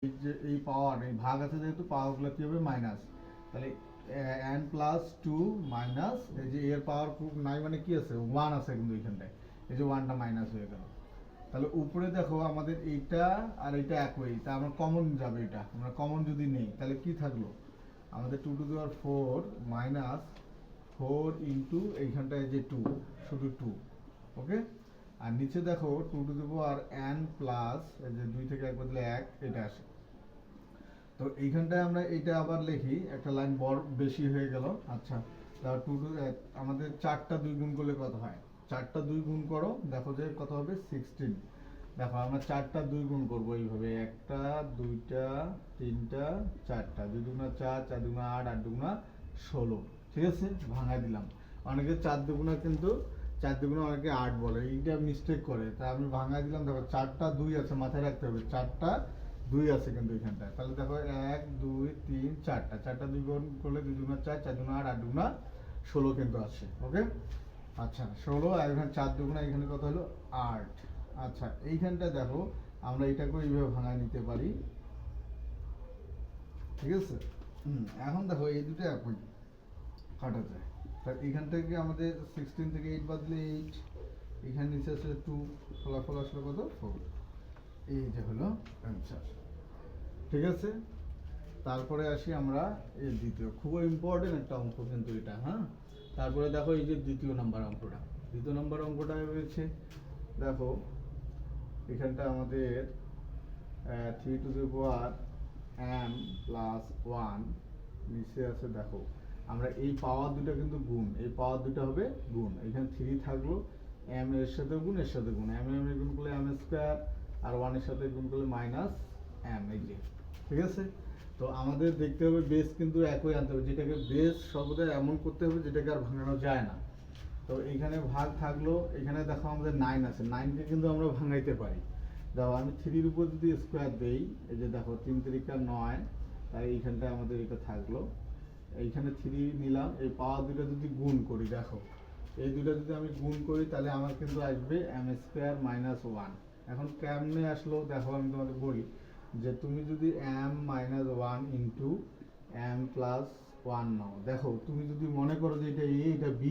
এই যে এই পাওয়ার এই ভাগ আছে যেহেতু পাওয়ারগুলো কি হবে মাইনাস, তাহলে n প্লাস টু মাইনাস এই যে এর পাওয়ার নাই মানে কি আছে ওয়ান আছে কিন্তু এখানটায়, এই যে ওয়ানটা মাইনাস হয়ে গেল। তাহলে উপরে দেখো আমাদের এইটা আর এটা একই, তা আমরা কমন যাবে, এটা আমরা কমন যদি নেই তাহলে কি থাকলো আমাদের two to the power four minus four into এইখানটায় যে টু, শুধু টু। ওকে, আর নিচে দেখো two to the power n plus এই যে দুই থেকে এক বদলে এক, এটা আসে। তো এইখানটায় আমরা এইটা আবার লিখি, একটা লাইন বড় বেশি হয়ে গেল। আচ্ছা, তাহলে টু টু আমাদের চারটা দুই গুণ করলে কত হয়, চারটা দুই গুণ করো, দেখো যে কত হবে 16। দেখো আমরা চারটা দুই গুণ করবো এইভাবে, একটা দুইটা তিনটা চারটা, দুই দুগুণা চার, চার দুগুণা আট, আট দুগুণা 16। ঠিক আছে, ভাঙাই দিলাম। অনেকে চার দুগুণা কিন্তু চার দুগুণা অনেকে আট বলে, এইটা মিস্টেক করে, তা আমি ভাঙাই দিলাম। দেখো চারটা দুই আছে, মাথায় রাখতে হবে চারটা দুই আছে কিন্তু এখানটায়। তাহলে দেখো এক দুই তিন চারটা, চারটা দুই গুণ করলে দুই দুগুণা চার, চার দুগুণা আট, আট দুগুণা 16 কিন্তু আসে। ওকে, আচ্ছা 16, আর এখানে চার দুগুণা এখানে কত হলো 8। আচ্ছা এইখানটা দেখো আমরা এটাকেও এইভাবে ভাঙায় নিতে পারি। ঠিক আছে, এখন দেখো এই দুটো একই কাটা যায়। তা এখান থেকে আমাদের 16 থেকে 8 বাদ দিলে 8, এখানে নিচে আসলে 2, ফলাফল আসলে কত 4। এই যে হলো অ্যান্সার। ঠিক আছে, তারপরে আসি আমরা এই দ্বিতীয়, খুব ইম্পর্টেন্ট একটা অঙ্ক কিন্তু এটা। হ্যাঁ, তারপরে দেখো এই যে দ্বিতীয় নাম্বার অঙ্কটা, দ্বিতীয় নাম্বার অঙ্কটা হয়েছে দেখো এখানটা আমাদের three two the power m plus one, নিচে আছে দেখো আমরা এই পাওয়ার দুটো কিন্তু গুণ, এই পাওয়ার দুটো হবে গুণ, এখানে থ্রি থাকলো, m এর সাথে গুণ, এর সাথে গুণ, m এর গুণ করলে m স্কয়ার, আর ওয়ান এর সাথে গুণ করলে মাইনাস m, এই যে। ঠিক আছে, তো আমাদের দেখতে হবে বেস কিন্তু একই আনতে হবে, যেটাকে বেস সর্বদা এমন করতে হবে যেটাকে আর ভাঙানো যায় না। তো এইখানে ভাগ থাকলো, এখানে দেখো আমাদের 9 আছে, 9কে কিন্তু আমরা ভাঙাইতে পারি। দেখো আমি 3-র উপর যদি স্কোয়ার দেই, এই যে দেখো 3 3 9, তাই এইখানটা আমাদের এটা থাকলো, এইখানে 3 নিলাম, এই পাওয়ার দুটো যদি গুণ করি, দেখো এই দুটো যদি আমি গুণ করি তাহলে আমার কিন্তু আসবে m স্কোয়ার মাইনাস ওয়ান। এখন কেমনে আসলো দেখো, আমি তোমাদের বলি যে তুমি যদি m minus one into m plus one নাও, দেখো তুমি যদি মনে করো যে এটা a এটা b,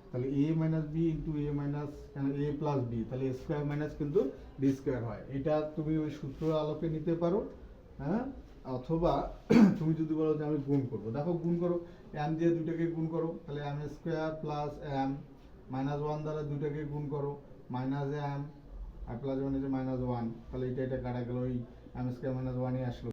তাহলে a minus B into a minus a plus B, তাহলে a স্কোয়ার মাইনাস কিন্তু বি স্কোয়ার হয়। এটা তুমি ওই সূত্র আলোকে নিতে পারো। হ্যাঁ, অথবা তুমি যদি বলো যে আমি গুণ করবো, দেখো গুণ করো, m দিয়ে দুটাকে গুণ করো, তাহলে m square plus m minus one দ্বারা দুটাকে গুণ করো, মাইনাস m আর প্লাস ওয়ান মাইনাস ওয়ান, তাহলে এটা এটা কাটা গেল, ওই m স্কোয়ার মাইনাস ওয়ানই আসলো।